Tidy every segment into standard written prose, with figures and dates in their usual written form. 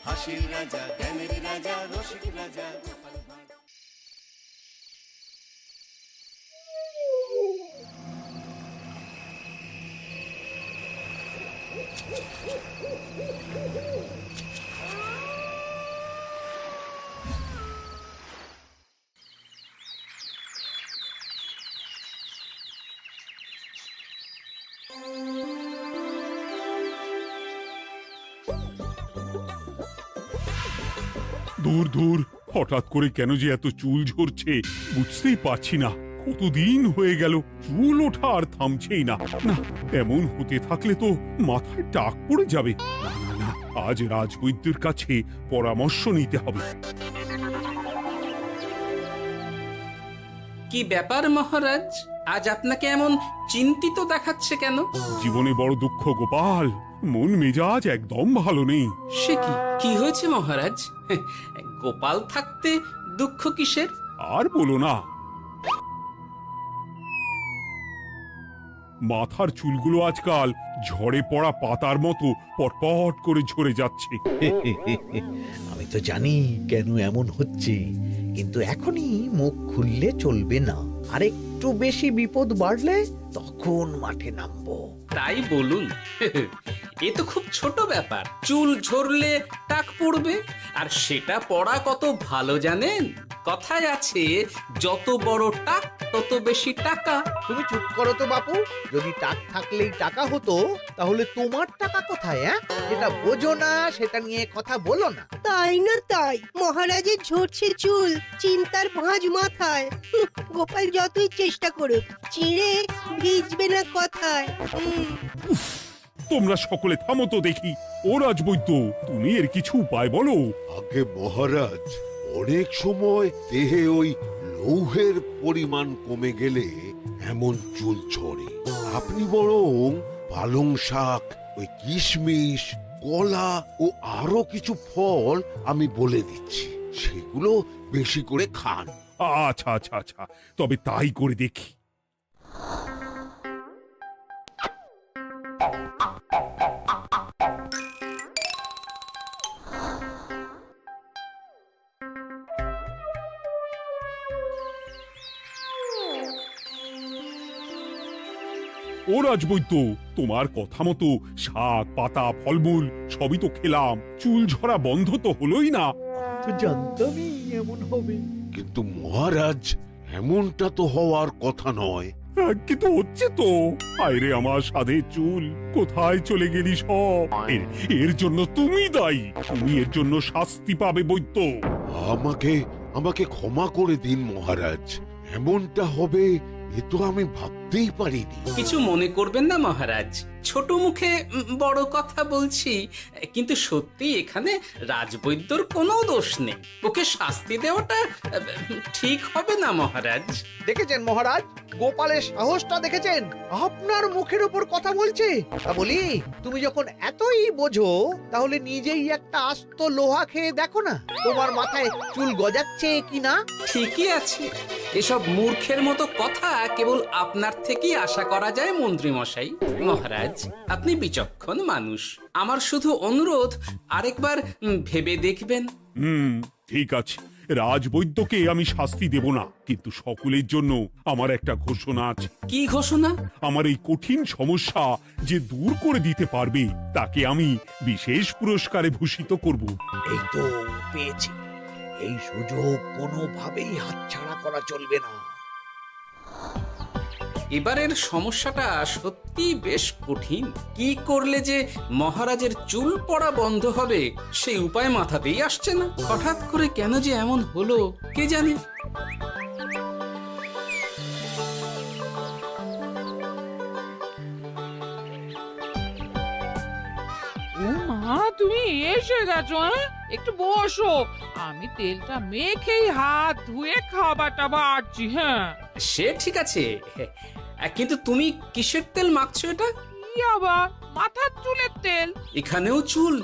হাসির রাজা, জ্ঞানের রাজা, রসিক রাজা। দূর দূর, হঠাৎ করে কেন যে এত চুল ঝরছে বুঝতেই পারছি না। কতদিন হয়ে গেল চুল ওঠা আর থামছেই না। না, এমন হতে থাকলে তো মাথায় টাক পড়ে যাবে। না না না, আজ রাজবৈদ্যের কাছে পরামর্শ নিতে হবে। কি ব্যাপার মহারাজ, আজ আপনাকে এমন চিন্তিত দেখাচ্ছে কেন? জীবনে বড় দুঃখ গোপাল, মন মেজাজ একদম ভালো নেই। সে কি, কি হয়েছে মহারাজ? গোপাল থাকতে দুঃখ কিসের? আর বলো না, মাথার চুলগুলো আজকাল ঝড়ে পড়া পাতার মতো পটপট করে ঝরে যাচ্ছে। আমি তো জানি কেন এমন হচ্ছে, কিন্তু এখনই মুখ খুললে চলবে না। আর একটু বেশি বিপদ বাড়লে তখন মাঠে নামবো। তাই বলুন। এ তো খুব ছোট ব্যাপার, চুল ঝরলে টাক পড়বে, আর সেটা পড়া কত ভালো জানেন? কথায় আছে, যত বড় টাক তত বেশি টাকা। তুমি চুপ করো তো বাপু। যদি টাক থাকলেই টাকা হতো, তাহলে তোমার টাকা কোথায়? যেটা বোঝো না সেটা নিয়ে কথা বলো না। তাই না তাই, মহারাজের ঝরছে চুল, চিন্তার ভাঁজ মাথায়। গোপাল যতই চেষ্টা করুক, চিড়ে ভিজবে না কথায়। তোমরা সকলে থামো তো দেখি। ও রাজবৈদ্য, তুমি এর কিছু উপায় বলো। আগে মহারাজ, অনেক সময় দেহে ওই লৌহের পরিমাণ কমে গেলে এমন চুল ঝরে। আপনি বরং পালং শাক, ওই কিশমিশ, কলা ও আরো কিছু ফল আমি বলে দিচ্ছি, সেগুলো বেশি করে খান। আচ্ছা আচ্ছা আচ্ছা, তবে তাই করে দেখি। ও রাজবৈদ্য, তোমার কথা মতো শাক পাতা ফলমূল সবই তো খেলাম, চুল ঝরা বন্ধ তো হলোই না। তো জানতামই এমন হবে। কিন্তু মহারাজ, এমনটা তো হওয়ার কথা নয়। কিন্তু হচ্ছে তো। আরে আমার সাধের চুল, কোথায় চলে গেলি সব? এর জন্য তুমি দায়ী। তুমি এর জন্য শাস্তি পাবে বৈদ্য। আমাকে আমাকে ক্ষমা করে দিন মহারাজ, এমনটা হবে এ তো আমি ভাবতেই পারিনি। কিছু মনে করবেন না মহারাজ, ছোট মুখে বড় কথা বলছি, কিন্তু সত্যি এখানে রাজবৈদ্যর কোনো দোষ নেই। ওকে শাস্তি দেওয়াটা ঠিক হবে না মহারাজ। দেখেছেন মহারাজ, গোপালের সাহসটা দেখেছেন? আপনার মুখের উপর কথা বলছে। তা বলি, তুমি যখন এতই বোঝো, তাহলে নিজেই একটা আস্ত লোহা খেয়ে দেখো না, তোমার মাথায় চুল গজাচ্ছে কিনা। ঠিকই আছে, এসব মূর্খের মতো কথা কেবল আপনার থেকেই আশা করা যায় মন্ত্রী মশাই। মহারাজ, আপনি বিচক্ষণ মানুষ, আমার শুধু অনুরোধ, আরেকবার ভেবে দেখবেন। ঠিক আছে, রাজবৈদ্যকে আমি শাস্তি দেব না, কিন্তু সকলের জন্য আমার একটা ঘোষণা আছে। কি ঘোষণা? আমার এই কঠিন সমস্যা যে দূর করে দিতে পারবে, তাকে আমি বিশেষ পুরস্কারে ভূষিত করব। এই তো পেয়েছি, এই সুযোগ কোনোভাবেই হাতছাড়া করা চলবে না। এবারের সমস্যাটা সত্যি বেশ কঠিন। কি করলে যে মহারাজের চুল পড়া বন্ধ হবে সেই উপায় মাথাতেই আসছে না। হঠাৎ করে কেন যে এমন হলো কে জানে। ও মা, তুমি এসে গেছো? একটু বসো, আমি তেলটা মেখেই হাত ধুয়ে খাবারটা বাড়ছি। হ্যাঁ, সে ঠিক আছে, কিন্তু তুমি কিসের তেল মাখছো এটা? কি আবার মাথার চুলের তেল? এখানেও চুল,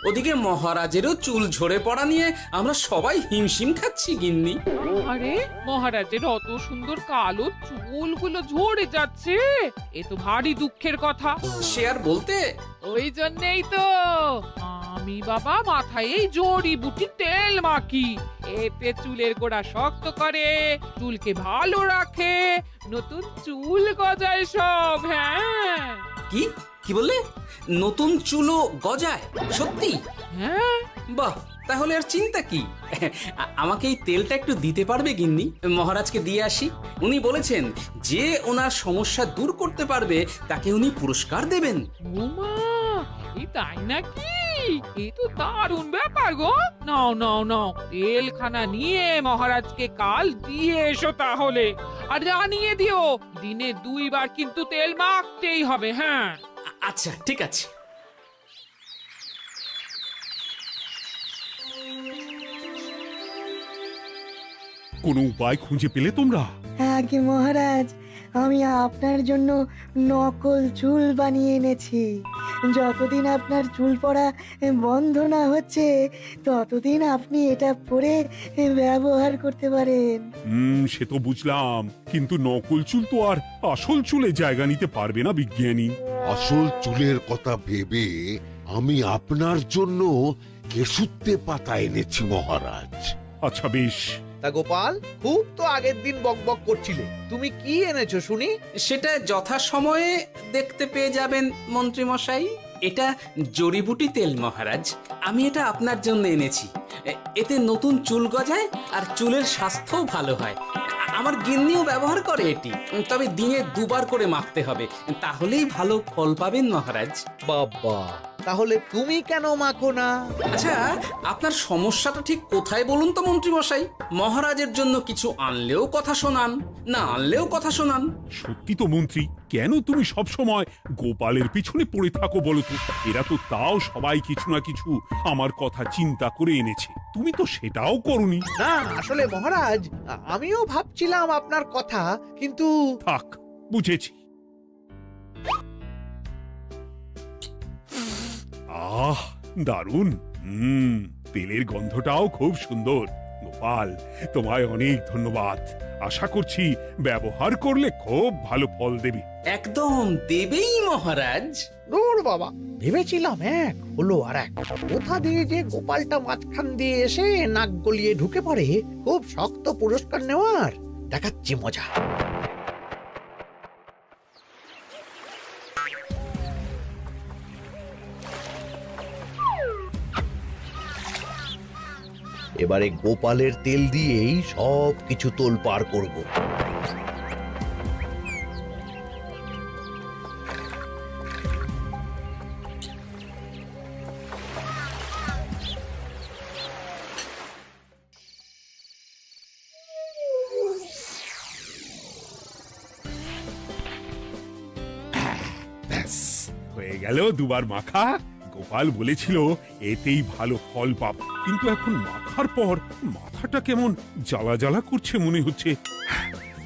ওদিকে মহারাজেরও চুল ঝরে পড়া নিয়ে আমরা সবাই হিমশিম খাচ্ছি গিন্নি। আরে, মহারাজের অত সুন্দর কালো চুলগুলো ঝরে যাচ্ছে, এ তো ভারী দুঃখের কথা। সে আর বলতে। ওই জন্যই তো আমি বাবা মাথায় এই জড়িবুটি তেল মাখি, এতে চুলের গোড়া শক্ত করে, চুলকে ভালো রাখে, নতুন চুল গজায় সব। হ্যাঁ কি কি বললে? নতুন চুলও গজায়? সত্যি? হ্যাঁ, বাহ, তাহলে আর চিন্তা কি। আমাকে এই তেলটা একটু দিতে পারবে গিন্নি? মহারাজকে দিয়ে আসি। উনি বলেছেন যে ওনার সমস্যা দূর করতে পারবে তাকে উনি পুরস্কার দেবেন। ওমা, এই তাই নাকি? এই তো দারুণ ব্যাপার গো। নাও নাও নাও, তেলখানা নিয়ে মহারাজকে কাল দিয়ে এসো তাহলে। আর জানিয়ে দিও, দিনে 2 বার কিন্তু তেল মাখতেই হবে। হ্যাঁ আচ্ছা, ঠিক আছে। কোনো উপায় খুঁজে পেলে তোমরা? আগে মহারাজ, আমি আপনার জন্য নকল চুল বানিয়ে এনেছি। যতদিন আপনার চুল পড়া বন্ধ না হচ্ছে ততদিন আপনি এটা পরে ব্যবহার করতে পারেন। সে তো বুঝলাম, কিন্তু নকল চুল তো আর আসল চুলে জায়গা নিতে পারবে না বিজ্ঞানী। আসল চুলের কথা ভেবে আমি আপনার জন্য কেশুত্তে পাতা এনেছি মহারাজ। আচ্ছা বেশ। তা গোপাল, খুব তো আগের দিন বকবক করছিলে, তুমি কি এনেছো শুনি? সেটা যথাসময়ে দেখতে পেয়ে যাবেন মন্ত্রী মশাই। এটা জড়িবুটি তেল মহারাজ, আমি এটা আপনার জন্য এনেছি। এতে নতুন চুল গজায় আর চুলের স্বাস্থ্যও ভালো হয়। আমার গিন্নিও ব্যবহার করে এটি, তবে দিনে 2 বার করে মাখতে হবে, তাহলেই ভালো ফল পাবেন মহারাজ। বাবা, তাহলে তুমি কেন মাখো না? আচ্ছা, আপনার সমস্যাটা ঠিক কোথায় বলুন তো মন্ত্রী মশাই? মহারাজের জন্য কিছু আনলেও কথা শোনান, না আনলেও কথা শোনান। সত্যি তো মন্ত্রী, কেন তুমি সব সময় গোপালের পিছনে পড়ে থাকো বলো তো? এরা তো তাও সবাই কিছু না কিছু আমার কথা চিন্তা করে এনেছে, তুমি তো সেটাও করনি। না, আসলে মহারাজ, আমিও ভাবছিলাম আপনার কথা, কিন্তু থাক, বুঝেছি। আহ, দারুণ। তেলের গন্ধটাও খুব সুন্দর। গোপাল, তোমায় অনেক ধন্যবাদ। আশা করছি ব্যবহার করলে খুব ভালো ফল দেবে। একদম দেবেই মহারাজ। দূর বাবা, ভেবেছিলাম এক, হলো আর এক। কোথা দিয়ে যে গোপালটা মাঝখান দিয়ে এসে নাক গলিয়ে ঢুকে পড়ে, খুব শক্ত পুরস্কার নেওয়ার। দেখাচ্ছি মজা। এবারে গোপালের তেল দিয়েই সব কিছু তোলপাড় করব। ব্যাস, হয়ে গেল 2 বার মাখা। গোপাল বলেছিল এতেই ভালো ফল পাব, কিন্তু এখন মাখার পর মাথাটা কেমন জ্বালা জ্বালা করছে মনে হচ্ছে।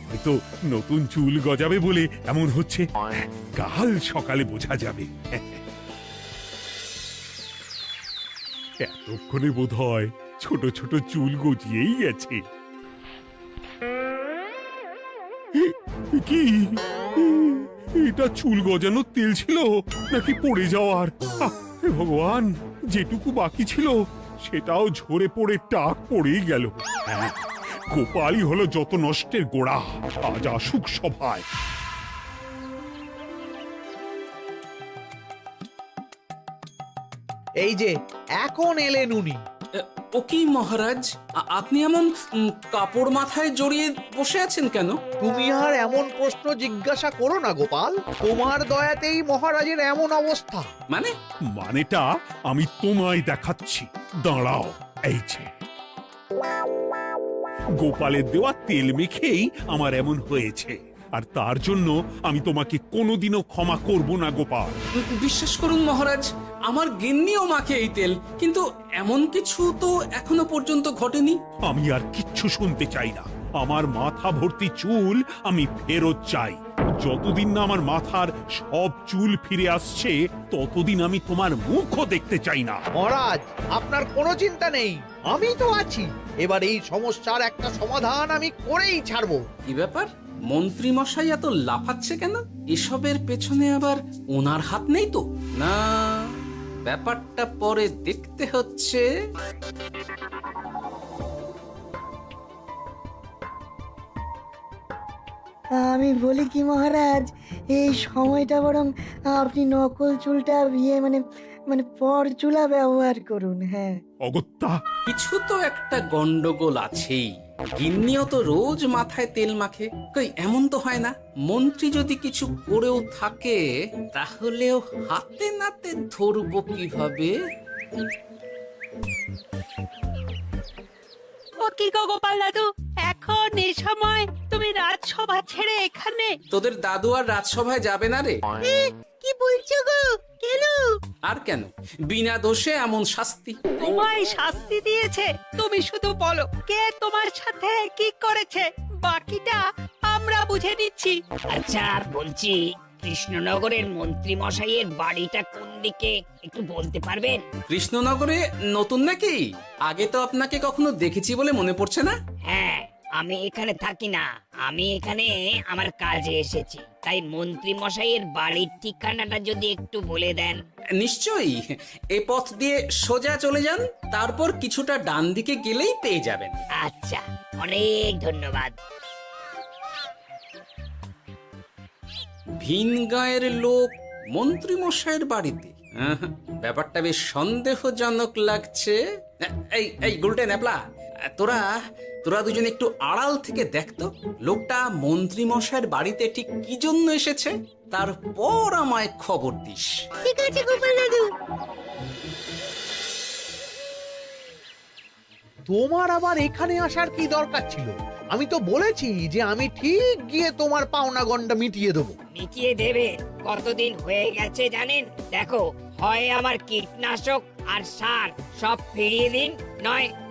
হয়তো নতুন চুল গজাবে বলে এমন হচ্ছে। কাল সকালে বোঝা যাবে। এতক্ষণে বোধহয় ছোট ছোট চুল গজিয়েই গেছে। কি এটা চুল গজানোর তেল ছিল নাকি পড়ে যাওয়ার? ভগবান, যেটুকু বাকি ছিল সেটাও ঝরে পড়ে টাক পড়েই গেল। গোপালই হলো যত নষ্টের গোড়া। আজ আসুক সভায়। এই যে এখন এলেন উনি। ও কি মহারাজ, আপনি এমন কাপড় মাথায় জড়িয়ে বসে আছেন কেন? তুমি আর এমন প্রশ্ন জিজ্ঞাসা করো না গোপাল, তোমার দয়াতেই মহারাজের এমন অবস্থা। মানেটা আমি তোমায় দেখাচ্ছি, দাঁড়াও। এই যে গোপালের দেওয়া তেল মেখেই আমার এমন হয়েছে, আর তার জন্য আমি তোমাকে কোনোদিনও ক্ষমা করব না গোপাল। বিশ্বাস করুন মহারাজ, আমার গিন্নিও মাখে এই তেল, কিন্তু এমন কিছু তো এখনো পর্যন্ত ঘটেনি। আমি আর কিচ্ছু শুনতে চাই না। আমার মাথা ভর্তি চুল আমি ফেরত চাই। যতদিন না আমার মাথার সব চুল ফিরে আসছে ততদিন আমি তোমার মুখও দেখতে চাই না। মহারাজ, আপনার কোনো চিন্তা নেই, আমি তো আছি। এবার এই সমস্যার একটা সমাধান আমি করেই ছাড়বো। কি ব্যাপার, মন্ত্রী মশাই এত লাফাচ্ছে কেন? এসবের পেছনে আবার ওনার হাত নেই তো? না, ব্যাপারটা পরে দেখতে হচ্ছে। আমি বলি কি মহারাজ, এই সময়টা বরং আপনি নকল চুলটা মানে মানে পরচুলা ব্যবহার করুন। হ্যাঁ, অগত্যা, কিছু তো একটা গন্ডগোল আছেই। গিন্নিও তো রোজ মাথায় তেল মাখে, কই এমন তো হয় না। মন্ত্রী যদি কিছু করেও থাকে তাহলেও হাতে নাতে ধরবো কিভাবে? ও কি গো গোপাল দাদু, এখন এই সময় তুমি রাজসভা ছেড়ে এখানে? তোদের দাদু আর রাজসভায় যাবে না রে? কি বলছো গো? কেন? আর কেন, বিনা দোষে এমন শাস্তি। তোমায় শাস্তি দিয়েছে, তুমি শুধু বলো কে তোমার সাথে কি করেছে, বাকিটা আমরা বুঝে নিচ্ছি। আচ্ছা বলছি, কৃষ্ণনগরের মন্ত্রী মশাইয়ের বাড়িটা কোন দিকে একটু বলতে পারবেন? কৃষ্ণনগরে নতুন নাকি? আগে তো আপনাকে কখনো দেখেছি বলে মনে পড়ছে না। হ্যাঁ, আমি এখানে থাকি না, আমি এখানে আমার কাজে এসেছি, তাই মন্ত্রী মশাইয়ের বাড়ির ঠিকানাটা যদি একটু বলে দেন। নিশ্চয়ই, এ পথ দিয়ে সোজা চলে যান, তারপর কিছুটা ডান দিকে গেলেই পেয়ে যাবেন। আচ্ছা, অনেক ধন্যবাদ। ভিন গাঁয়ের লোক মন্ত্রী মশাইয়ের বাড়িতে? ব্যাপারটা বেশ সন্দেহজনক লাগছে। এই এই গুলটে ন্যাপলা, তোরা তোরা দুজন একটু আড়াল থেকে দেখতো লোকটা মন্ত্রী মশাইয়ের বাড়িতে ঠিক কি জন্য এসেছে, তারপর আমায় খবর দিস। ঠিক আছে গোপাল দাদু। তোমার আবার এখানে আসার কি দরকার ছিল? আমি তো বলেছি যে আমি ঠিক গিয়ে তোমার পাওনা গন্ডা মিটিয়ে দেবো। মিটিয়ে দেবে? কতদিন হয়ে গেছে জানেন? দেখো, হয় আমার কীটনাশক আর সার সব ফিরিয়ে দিন,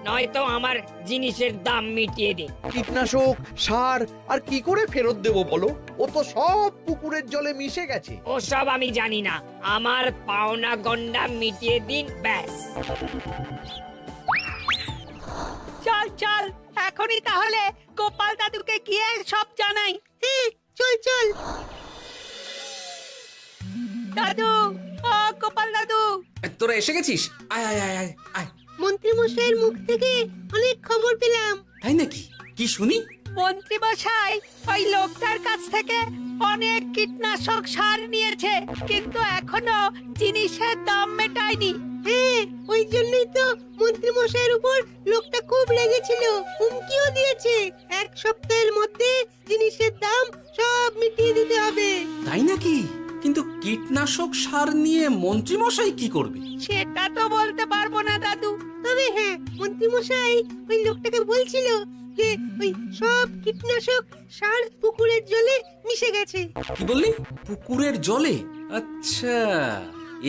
নয়তো আমার জিনিসের দাম মিটিয়ে দিন। কীটনাশক, সার আর কি করে ফেরত দেবো বলো? ও তো সব পুকুরের জলে মিশে গেছে। ওসব আমি জানি না, আমার পাওনা গন্ডা মিটিয়ে দিন, ব্যাস। চল চল, এখনই তাহলে গোপাল দাদুকে গিয়ে সব জানাই। হ্যাঁ, চল চল। দাদু, ও গোপাল দাদু। তোরা এসে গেছিস? আয় আয় আয় আয় আয়। মন্ত্রী মশাইয়ের মুখ থেকে অনেক খবর পেলাম। তাই নাকি? কি শুনি? মন্ত্রী মশাই ওই লোকটার কাছ থেকে অনেক কীটনাশক সার নিয়েছে, কিন্তু এখনো জিনিসের দাম মেটায়নি। হ্যাঁ, ওই জন্যই তো মন্ত্রী মশাইয়ের উপর লোকটা খুব রেগেছিল, হুমকিও দিয়েছে 1 সপ্তাহের মধ্যে জিনিসের দাম সব মিটিয়ে দিতে হবে। তাই নাকি? কিন্তু কীটনাশক সার নিয়ে মন্ত্রী মশাই কি করবে? সেটা তো বলতে পারবো না দাদু। তবে হ্যাঁ, মন্ত্রী মশাই ওই লোকটাকে বলছিল যে ওই সব কীটনাশক সার পুকুরের জলে মিশে গেছে। কি বললি? পুকুরের জলে? আচ্ছা,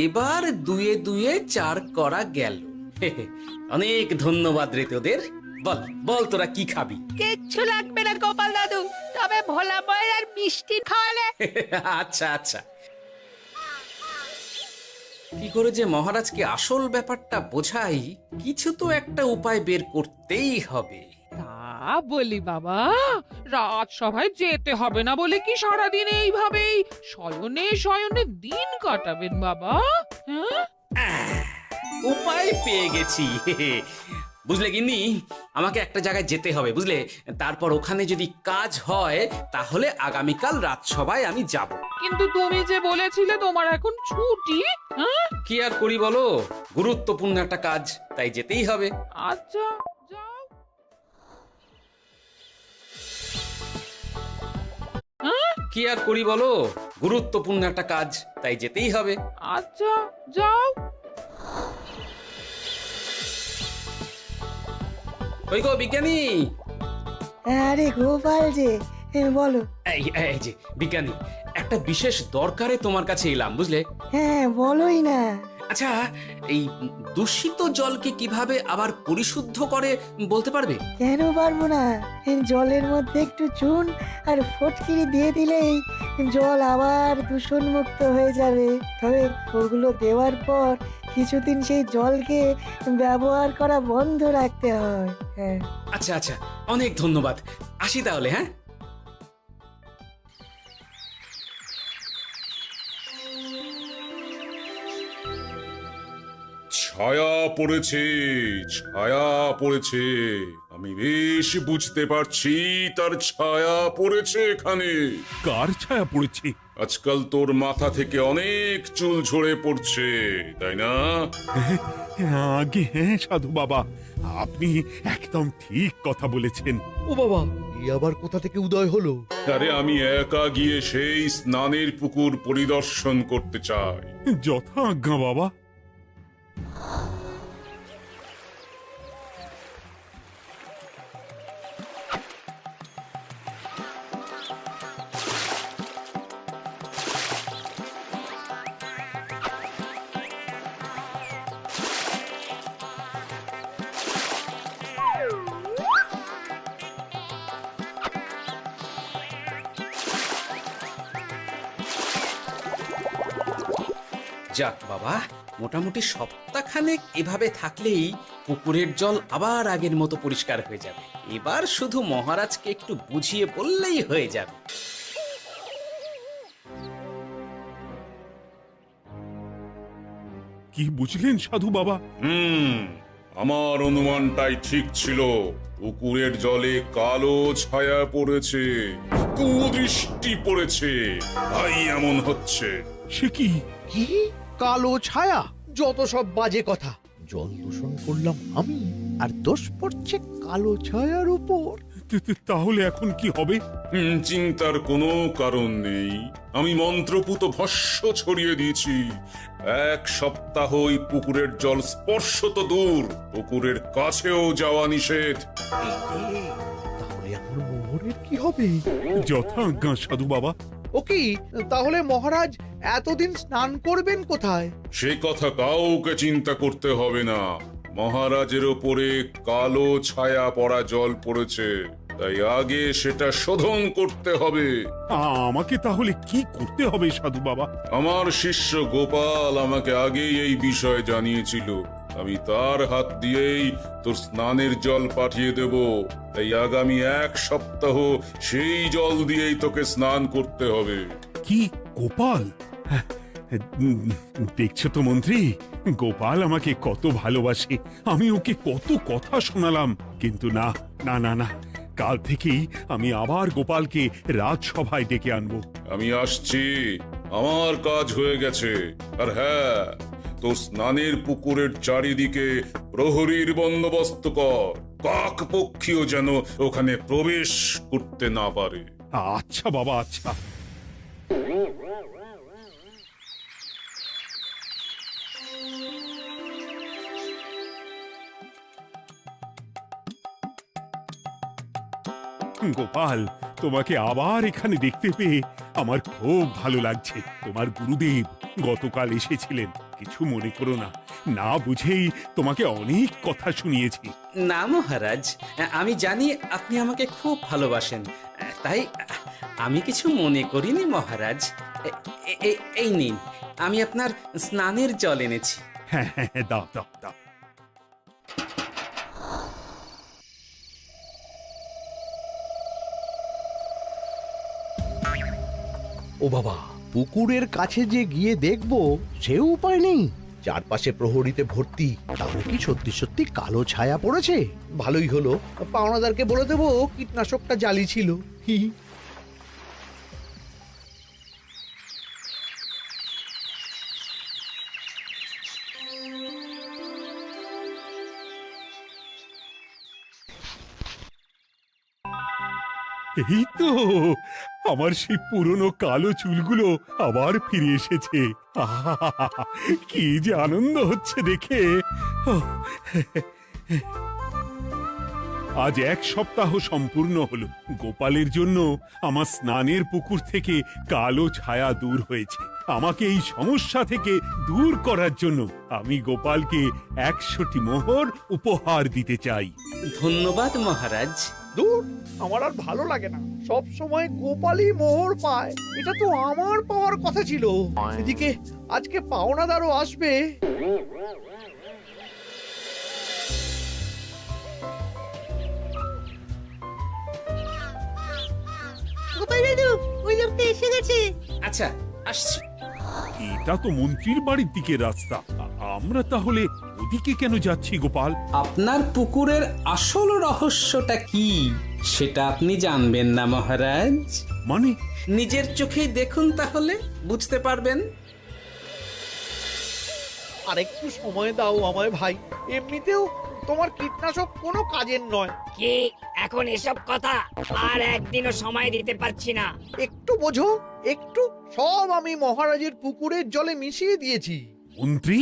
এবার দুয়ে দুয়ে 4 করা গেল। অনেক ধন্যবাদ রে তোদের। বল বল, তোরা কি খাবি? কিচ্ছু লাগবে না গোপাল দাদু, তবে ভোলা বয় আর মিষ্টি খাওয়ালে। আচ্ছা আচ্ছা। কি করে যে মহারাজকে আসল ব্যাপারটা বোঝাই, কিছু তো একটা উপায় বের করতেই হবে। তা বলি বাবা, রাজসভায় যেতে হবে না বলে কি সারাদিন এইভাবেই শয়নে শয়নে দিন কাটাবেন বাবা? হ্যাঁ, উপায় পেয়ে গেছি। বুঝলে গিন্নি, আমাকে একটা জায়গায় যেতে হবে, বুঝলে? তারপর ওখানে যদি কাজ হয় তাহলে আগামীকাল রাজসভায় আমি যাব। কিন্তু তুমি যে বলেছিলে তোমার এখন ছুটি। হ্যাঁ, কি আর করি বলো, গুরুত্বপূর্ণ একটা কাজ, তাই যেতেই হবে। আচ্ছা যাও। কি আর করি বলো, গুরুত্বপূর্ণ একটা কাজ, তাই যেতেই হবে। আচ্ছা যাও। ওই গো বিজ্ঞানী। আরে গোপাল যে, বলো। এই যে বিজ্ঞানী, একটা বিশেষ দরকারে তোমার কাছে এলাম, বুঝলে? হ্যাঁ, বলোই না। আচ্ছা, এই দূষিত জলকে কিভাবে আবার পরিশুদ্ধ করে বলতে পারবে? কেন পারবো না? জলের মধ্যে একটু চুন আর ফটকিরি দিয়ে দিলেই জল আবার দূষণমুক্ত হয়ে যাবে। তবে ওগুলো দেওয়ার পর কিছুদিন সেই জলকে ব্যবহার করা বন্ধ রাখতে হয়। হ্যাঁ। আচ্ছা আচ্ছা, অনেক ধন্যবাদ, আসি তাহলে। হ্যাঁ। ছায়া পড়েছে, ছায়া পড়েছে। আমি বেশ বুঝতে পারছি তার ছায়া পড়েছে এখানে। কার ছায়া পড়েছে? আজকাল তোর মাথা থেকে অনেক চুল ঝরে পড়ছে, তাই না? আগে হ্যাঁ সাধু বাবা, আপনি একদম ঠিক কথা বলেছেন। ও বাবা, এই আবার কোথা থেকে উদয় হলো? আরে আমি একা গিয়ে সেই স্নানের পুকুর পরিদর্শন করতে চাই। যথা আজ্ঞা বাবা। যাক বাবা, মোটামুটি সপ্তাহখানেক এভাবে থাকলেই পুকুরের জল আবার আগের মতো পরিষ্কার হয়ে যাবে। এবার শুধু মহারাজকে একটু বুঝিয়ে বললেই হয়ে যাবে। কি বুঝলেন সাধু বাবা? আমার অনুমানটাই ঠিক ছিল। পুকুরের জলে কালো ছায়া পড়েছে, কুদৃষ্টি পড়েছে, তাই এমন হচ্ছে। সে কি? কি কালো ছায়া? যত সব বাজে কথা। জল দূষণ করলাম আমি, আর দোষ পড়ছে কালো ছায়ার উপর। তাহলে এখন কি হবে? চিন্তার কোনো কারণ নেই। আমি মন্ত্রপুত ভস্য ছড়িয়ে দিয়েছি। 1 সপ্তাহ ওই পুকুরের জল স্পর্শ তো দূর, পুকুরের কাছেও যাওয়া নিষেধ। তাহলে এখন মোহরের কি হবে? যথা আজ্ঞা সাধু বাবা। ও কি, তাহলে মহারাজ এতদিন স্নান করবেন কোথায়? সে কথা কাউকে চিন্তা করতে হবে না। মহারাজের ওপরে কালো ছায়া পড়া জল পড়েছে, তাই আগে সেটা শোধন করতে হবে। আমাকে তাহলে কি করতে হবে সাধু বাবা? আমার শিষ্য গোপাল আমাকে আগেই এই বিষয় জানিয়েছিল। আমি তার হাত দিয়েই তোর স্নানের জল পাঠিয়ে দেব। তাই আগামী 1 সপ্তাহ সেই জল দিয়েই তোকে স্নান করতে হবে। কি গোপাল? দেখছো তো মন্ত্রী, গোপাল আমাকে কত ভালোবাসে। আমি ওকে কত কথা শোনালাম, কিন্তু না না না না, কাল থেকেই আমি আবার গোপালকে রাজসভায় ডেকে আনবো। আমি আসছি, আমার কাজ হয়ে গেছে। আর হ্যাঁ, তোর স্নানের পুকুরের চারিদিকে প্রহরীর বন্দোবস্ত কর। কাক পক্ষীও যেন ওখানে প্রবেশ করতে না পারে। আচ্ছা বাবা, আচ্ছা। গোপাল, তোমাকে আবার এখানে দেখতে পেয়ে আমার খুব ভালো লাগছে। তোমার গুরুদেব গতকাল এসেছিলেন, কিছু মনে করো না। না বুঝেই তোমাকে অনেক কথা শুনিয়েছি। না মহারাজ, আমি জানি আপনি আমাকে খুব ভালোবাসেন, তাই আমি কিছু মনে করিনি মহারাজ। এই নিন, আমি আপনার স্নানের জল এনেছি। হ্যাঁ হ্যাঁ, দাও দাও দাও। ও বাবা, পুকুরের কাছে যে গিয়ে দেখবো সে উপায় নেই। চারপাশে প্রহরীতে ভর্তি। তাহলে কি সত্যি সত্যি কালো ছায়া পড়েছে? ভালোই হলো, পাওনাদারকে বলে দেবো কীটনাশকটা জালি ছিল। হি হি। এই তো আমার সেই পুরনো কালো চুলগুলো আবার ফিরে এসেছে। আহা, কি যে আনন্দ হচ্ছে দেখে। আজ 1 সপ্তাহ সম্পূর্ণ হলো। গোপালের জন্য আমার স্নানের পুকুর থেকে কালো ছায়া দূর হয়েছে। আমাকে এই সমস্যা থেকে দূর করার জন্য আমি গোপালকে 100টি মোহর উপহার দিতে চাই। ধন্যবাদ মহারাজ। দূর, আমার আর ভালো লাগে না। সব সময় গোপালই মোহর পায়, এটা তো আমার পাওয়ার কথা ছিল। এদিকে আজকে পাওনাদারও আসবে। গোপাল দাদু, ওই লোকটা এসে গেছে। আচ্ছা, আসছি। এটা তো মন্ত্রীর বাড়ির দিকে রাস্তা। আমরা তাহলে ওদিকে কেন যাচ্ছি গোপাল? আপনার পুকুরের আসল রহস্যটা কি সেটা আপনি জানবেন না মহারাজ? মানে নিজের চোখেই দেখুন, তাহলে বুঝতে পারবেন। আরেকটু সময় দাও আমায় ভাই, এমনিতেও তোমার কীটনাশক কোনো কাজের নয়। কি এখন এসব কথা? আর একদিনও সময় দিতে পারছি না। একটু বোঝো, একটু। সব আমি মহারাজের পুকুরের জলে মিশিয়ে দিয়েছি। মন্ত্রী,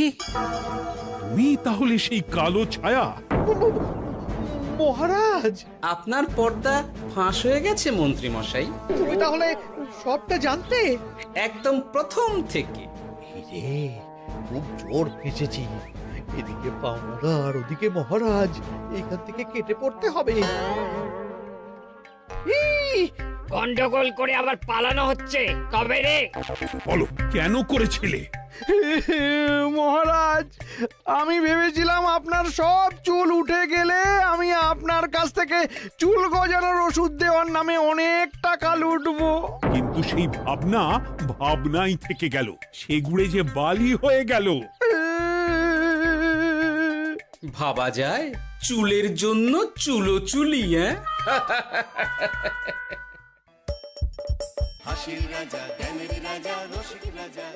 তুমি তাহলে সেই কালো ছায়া? মহারাজ, আপনার পর্দা ফাঁস হয়ে গেছে মন্ত্রী মশাই। তুমি তাহলে সবটা জানতে? একদম প্রথম থেকে। রে, খুব জোর ফেঁসেছি। এদিকে পাওনাদার, ওদিকে মহারাজ, এখান থেকে কেটে পড়তে হবে। গন্ডগোল করে আবার পালানো হচ্ছে তবে রে। বলো, কেন করেছিলে? মহারাজ, আমি ভেবেছিলাম আপনার সব চুল উঠে গেলে আমি আপনার কাছ থেকে চুল গজানোর ওষুধ দেওয়ার নামে অনেক টাকা লুটবো। কিন্তু সেই ভাবনা ভাবনাই থেকে গেল, সেগুড়ে যে বালি হয়ে গেল। ভাবা যায় চুলের জন্য চুলোচুলি। হাসির রাজা জ্ঞানের রাজা রসিক রাজা